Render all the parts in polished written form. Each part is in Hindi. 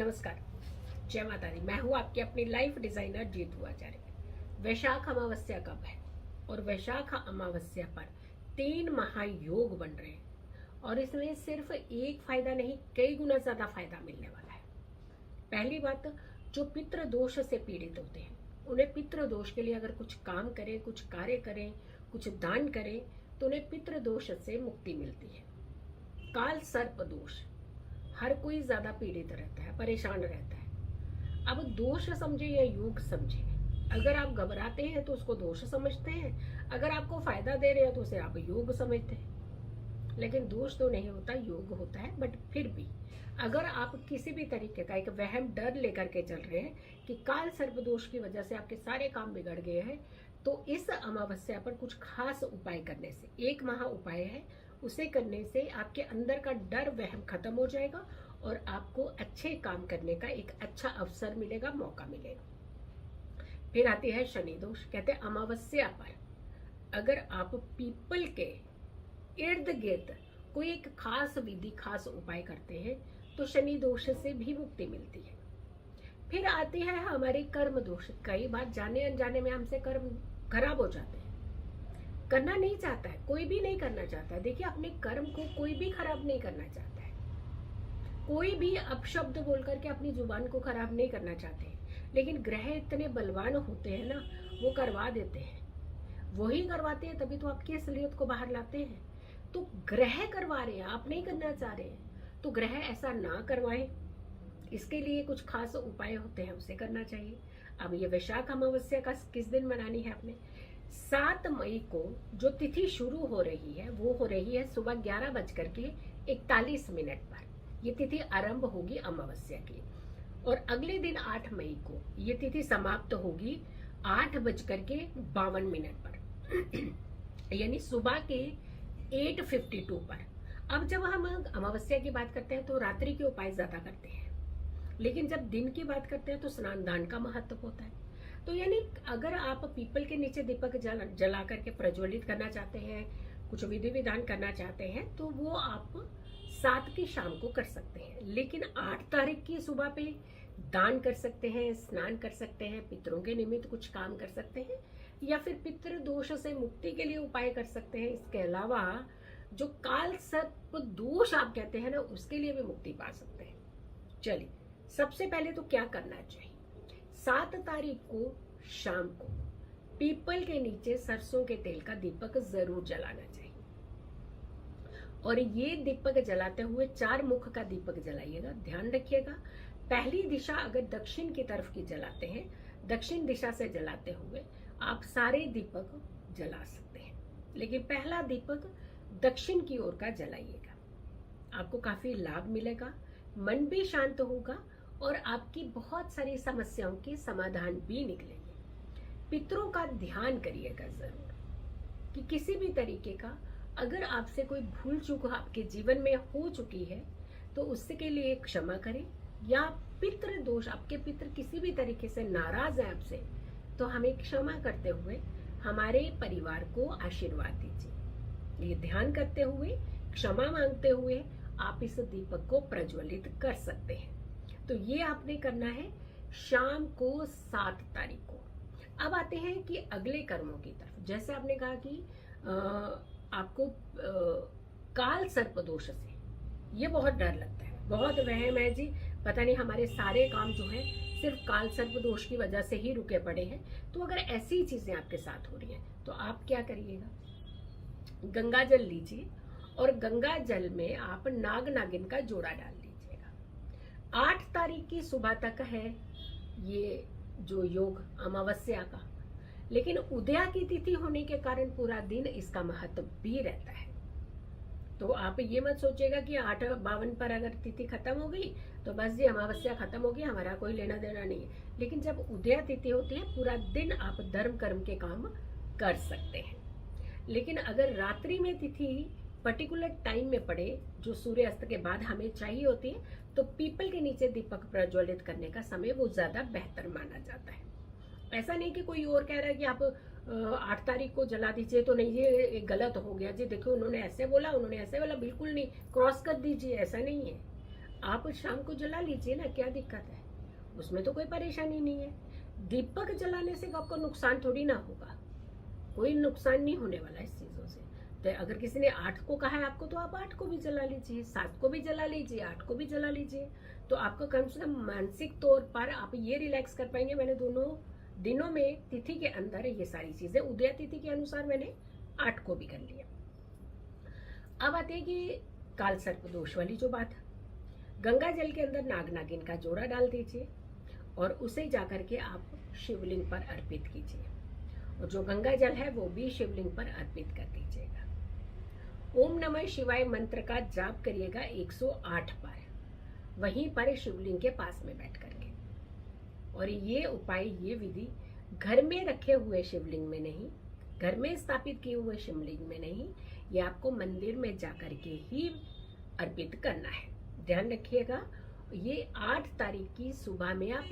नमस्कार, जय माता दी। मैं हूँ आपकी अपनी लाइफ डिजाइनर जीतू आचार्य। वैशाख अमावस्या कब है? और वैशाख अमावस्या पर 3 महायोग बन रहे हैं और इसमें सिर्फ एक फायदा नहीं, कई गुना ज्यादा फायदा मिलने वाला है। पहली बात, जो पितृ दोष से पीड़ित होते हैं उन्हें पितृ दोष के लिए अगर कुछ काम करें, कुछ कार्य करें, कुछ दान करें तो उन्हें पितृ दोष से मुक्ति मिलती है। काल सर्प दोष, हर कोई ज्यादा पीड़ित रहता है, परेशान रहता है। अब दोष समझे या योग समझे, अगर आप घबराते हैं तो उसको दोष समझते हैं, अगर आपको फायदा दे रहे हैं तो उसे आप योग समझते हैं। लेकिन दोष तो नहीं होता, योग होता है। बट फिर भी अगर आप किसी भी तरीके का एक वहम डर लेकर के चल रहे हैं कि काल सर्प दोष की वजह से आपके सारे काम बिगड़ गए हैं, तो इस अमावस्या पर कुछ खास उपाय करने से, एक महा उपाय है, उसे करने से आपके अंदर का डर वहम खत्म हो जाएगा और आपको अच्छे काम करने का एक अच्छा अवसर मिलेगा, मौका मिलेगा। फिर आती है शनि दोष। कहते हैं अमावस्या पर अगर आप पीपल के इर्द गिर्द कोई एक खास विधि, खास उपाय करते हैं तो शनि दोष से भी मुक्ति मिलती है। फिर आती है हमारी कर्म दोष। कई बार जाने अनजाने में हमसे कर्म खराब हो जाते हैं, करना नहीं चाहता है, कोई भी नहीं करना चाहता है। देखिए, अपने कर्म को कोई भी खराब नहीं करना चाहता है, कोई भी अपशब्द बोल करके अपनी जुबान को खराब नहीं करना चाहते हैं। लेकिन ग्रह इतने बलवान होते हैं ना, वो करवा देते हैं। वही करवाते हैं, तभी तो आपकी असलियत को बाहर लाते हैं। तो ग्रह करवा रहे हैं, आप नहीं करना चाह रहे हैं, तो ग्रह ऐसा ना करवाएं। इसके लिए कुछ खास उपाय होते हैं, उसे करना चाहिए। अब ये वैशाख अमावस्या का किस दिन मनानी है आपने? 7 मई को जो तिथि शुरू हो रही है वो हो रही है सुबह 11:41 पर। ये तिथि आरंभ होगी अमावस्या की, और अगले दिन 8 मई को ये तिथि समाप्त होगी 8:52 पर यानी सुबह के 8:52 पर। अब जब हम अमावस्या की बात करते हैं तो रात्रि के उपाय ज्यादा करते हैं, लेकिन जब दिन की बात करते हैं तो स्नान दान का महत्व होता है। तो यानी अगर आप पीपल के नीचे दीपक जला करके प्रज्वलित करना चाहते हैं, कुछ विधि विधान करना चाहते हैं, तो वो आप 7 की शाम को कर सकते हैं। लेकिन 8 तारीख की सुबह पे दान कर सकते हैं, स्नान कर सकते हैं, पितरों के निमित्त कुछ काम कर सकते हैं, या फिर पितृ दोष से मुक्ति के लिए उपाय कर सकते हैं। इसके अलावा जो काल सर्प दोष आप कहते हैं ना, उसके लिए भी मुक्ति पा सकते हैं। चलिए, सबसे पहले तो क्या करना चाहिए? 7 तारीख को शाम को पीपल के नीचे सरसों के तेल का दीपक जरूर जलाना चाहिए। और ये दीपक जलाते हुए 4 मुख का दीपक जलाइएगा। ध्यान रखिएगा, पहली दिशा अगर दक्षिण की तरफ की जलाते हैं, दक्षिण दिशा से जलाते हुए आप सारे दीपक जला सकते हैं, लेकिन पहला दीपक दक्षिण की ओर का जलाइएगा। आपको काफी लाभ मिलेगा, मन भी शांत होगा और आपकी बहुत सारी समस्याओं के समाधान भी निकलेंगे। पितरों का ध्यान करिएगा जरूर कि किसी भी तरीके का अगर आपसे कोई भूल चूक आपके जीवन में हो चुकी है तो उससे के लिए क्षमा करें, या पितृ दोष, आपके पितृ किसी भी तरीके से नाराज है आपसे, तो हमें क्षमा करते हुए हमारे परिवार को आशीर्वाद दीजिए। ये ध्यान करते हुए, क्षमा मांगते हुए आप इस दीपक को प्रज्वलित कर सकते हैं। तो ये आपने करना है शाम को 7 तारीख को। अब आते हैं कि अगले कर्मों की तरफ। जैसे आपने कहा कि आपको काल सर्प दोष से ये बहुत डर लगता है, बहुत वहम है जी, पता नहीं हमारे सारे काम जो है सिर्फ काल सर्प दोष की वजह से ही रुके पड़े हैं। तो अगर ऐसी चीजें आपके साथ हो रही हैं तो आप क्या करिएगा? गंगा जल लीजिए और गंगा जल में आप नाग नागिन का जोड़ा डाल लीजिएगा। 8 तारीख की सुबह तक है ये जो योग अमावस्या का, लेकिन उदया की तिथि होने के कारण पूरा दिन इसका महत्व भी रहता है। तो आप ये मत सोचिएगा कि 8:52 पर अगर तिथि खत्म हो गई तो बस जी अमावस्या खत्म हो गई, हमारा कोई लेना देना नहीं है। लेकिन जब उदया तिथि होती है, पूरा दिन आप धर्म कर्म के काम कर सकते हैं। लेकिन अगर रात्रि में तिथि पर्टिकुलर टाइम में पड़े, जो सूर्य अस्त के बाद हमें चाहिए होती है, तो पीपल के नीचे दीपक प्रज्वलित करने का समय वो ज्यादा बेहतर माना जाता है। ऐसा नहीं कि कोई और कह रहा है कि आप 8 तारीख को जला दीजिए तो नहीं, ये गलत हो गया जी, देखो उन्होंने ऐसे बोला, उन्होंने ऐसे बोला, बिल्कुल नहीं, क्रॉस कर दीजिए, ऐसा नहीं है। आप शाम को जला लीजिए ना, क्या दिक्कत है, उसमें तो कोई परेशानी नहीं है। दीपक जलाने से आपको नुकसान थोड़ी ना होगा, कोई नुकसान नहीं होने वाला इस चीजों से। तो अगर किसी ने 8 को कहा है आपको, तो आप 8 को भी जला लीजिए, 7 को भी जला लीजिए, 8 को भी जला लीजिए। तो आपको कम से कम मानसिक तौर पर आप ये रिलैक्स कर पाएंगे, मैंने दोनों दिनों में तिथि के अंदर ये सारी चीजें उदय तिथि के अनुसार मैंने 8 को भी कर लिया। अब आते हैं कि काल सर्प दोष वाली जो बात है, गंगा जल के अंदर नाग नागिन का जोड़ा डाल दीजिए और उसे जाकर के आप शिवलिंग पर अर्पित कीजिए, और जो गंगा जल है वो भी शिवलिंग पर अर्पित कर दीजिएगा। ओम नमः शिवाय मंत्र का जाप करिएगा 108 बार, वहीं पर शिवलिंग के पास में बैठ करके। और ये उपाय, ये विधि घर में रखे हुए शिवलिंग में नहीं, घर में स्थापित किए हुए शिवलिंग में नहीं, ये आपको मंदिर में जाकर के ही अर्पित करना है। ध्यान रखिएगा, ये 8 तारीख की सुबह में आप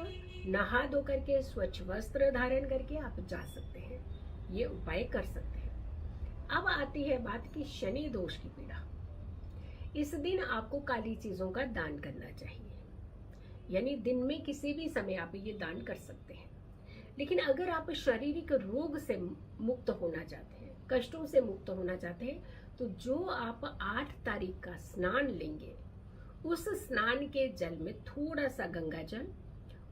नहा धो करके स्वच्छ वस्त्र धारण करके आप जा सकते हैं, ये उपाय कर सकते हैं। अब आती है बात की शनि दोष की पीड़ा। इस दिन आपको काली चीजों का दान करना चाहिए, यानी दिन में किसी भी समय आप ये दान कर सकते हैं। लेकिन अगर आप शारीरिक रोग से मुक्त होना चाहते हैं, कष्टों से मुक्त होना चाहते हैं, तो जो आप 8 तारीख का स्नान लेंगे, उस स्नान के जल में थोड़ा सा गंगा जल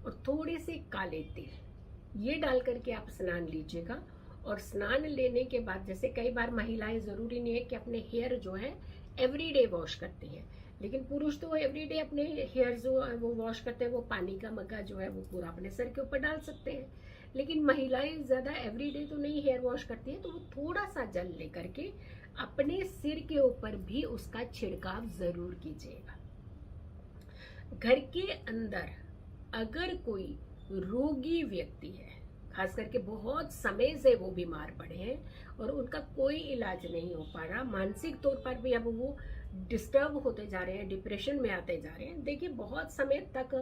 और थोड़े से काले तिल ये डाल करके आप स्नान लीजिएगा। और स्नान लेने के बाद, जैसे कई बार महिलाएं, जरूरी नहीं है कि अपने हेयर जो है एवरीडे वॉश करती हैं, लेकिन पुरुष तो एवरीडे अपने हेयर जो है वो वॉश करते हैं, वो पानी का मग्गा जो है वो पूरा अपने सर के ऊपर डाल सकते हैं। लेकिन महिलाएं ज्यादा एवरीडे तो नहीं हेयर वॉश करती हैं, तो वो थोड़ा सा जल लेकर के अपने सिर के ऊपर भी उसका छिड़काव जरूर कीजिएगा। घर के अंदर अगर कोई रोगी व्यक्ति है, खास करके बहुत समय से वो बीमार पड़े हैं और उनका कोई इलाज नहीं हो पा रहा, मानसिक तौर पर भी अब वो डिस्टर्ब होते जा रहे हैं, डिप्रेशन में आते जा रहे हैं। देखिए, बहुत समय तक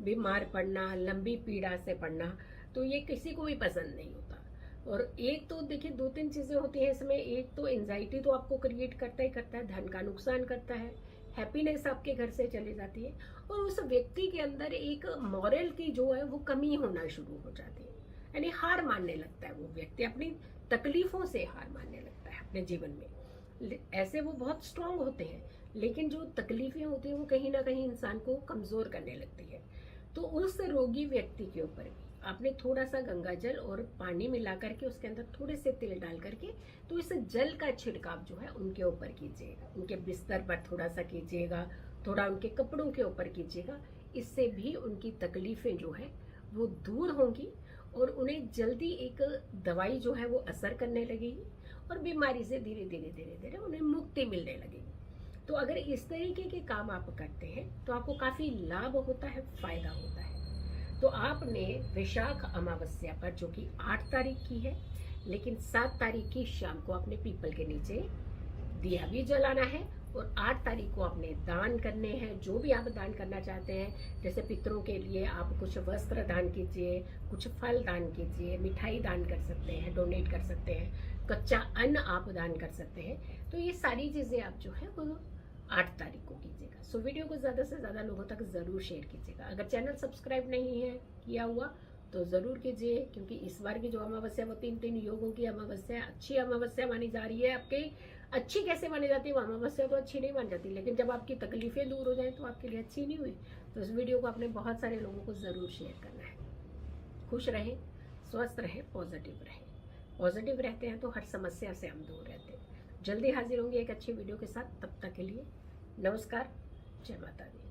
बीमार पड़ना, लंबी पीड़ा से पड़ना, तो ये किसी को भी पसंद नहीं होता। और एक तो देखिए 2-3 चीजें होती हैं इसमें। एक तो एंजाइटी तो आपको क्रिएट करता ही करता है, धन का नुकसान करता है, हैप्पीनेस आपके घर से चली जाती है, और उस व्यक्ति के अंदर एक मॉरल की जो है वो कमी होना शुरू हो जाती है, यानी हार मानने लगता है वो व्यक्ति, अपनी तकलीफों से हार मानने लगता है अपने जीवन में। ऐसे वो बहुत स्ट्रांग होते हैं, लेकिन जो तकलीफें होती हैं वो कहीं ना कहीं इंसान को कमजोर करने लगती है। तो उस रोगी व्यक्ति के ऊपर भी आपने थोड़ा सा गंगा जल और पानी मिला करके उसके अंदर थोड़े से तिल डाल करके, तो इस जल का छिड़काव जो है उनके ऊपर कीजिएगा, उनके बिस्तर पर थोड़ा सा कीजिएगा, थोड़ा उनके कपड़ों के ऊपर कीजिएगा। इससे भी उनकी तकलीफें जो है वो दूर होंगी और उन्हें जल्दी एक दवाई जो है वो असर करने लगेगी और बीमारी से धीरे धीरे धीरे धीरे उन्हें मुक्ति मिलने लगेगी। तो अगर इस तरीके के काम आप करते हैं तो आपको काफी लाभ होता है, फायदा होता है। तो आपने वैशाख अमावस्या पर, जो कि 8 तारीख की है, लेकिन 7 तारीख की शाम को आपने पीपल के नीचे दिया भी जलाना है, और 8 तारीख को आपने दान करने हैं, जो भी आप दान करना चाहते हैं। जैसे पितरों के लिए आप कुछ वस्त्र दान कीजिए, कुछ फल दान कीजिए, मिठाई दान कर सकते हैं, डोनेट कर सकते हैं, कच्चा अन्न आप दान कर सकते हैं। तो ये सारी चीजें आप जो है वो 8 तारीख को कीजिएगा। सो वीडियो को ज्यादा से ज्यादा लोगों तक जरूर शेयर कीजिएगा। अगर चैनल सब्सक्राइब नहीं है किया हुआ तो जरूर कीजिए, क्योंकि इस बार की जो अमावस्या वो 3 योगों की अमावस्या, अच्छी अमावस्या मानी जा रही है। आपके अच्छी कैसे मानी जाती है? वो अमावस्या तो अच्छी नहीं मानी जाती, लेकिन जब आपकी तकलीफें दूर हो जाए तो आपके लिए अच्छी नहीं हुई। तो इस वीडियो को आपने बहुत सारे लोगों को जरूर शेयर करना है। खुश रहें, स्वस्थ रहें, पॉजिटिव रहें। पॉजिटिव रहते हैं तो हर समस्या से हम दूर रहते हैं। जल्दी हाजिर होंगे एक अच्छी वीडियो के साथ। तब तक के लिए नमस्कार, जय माता दी।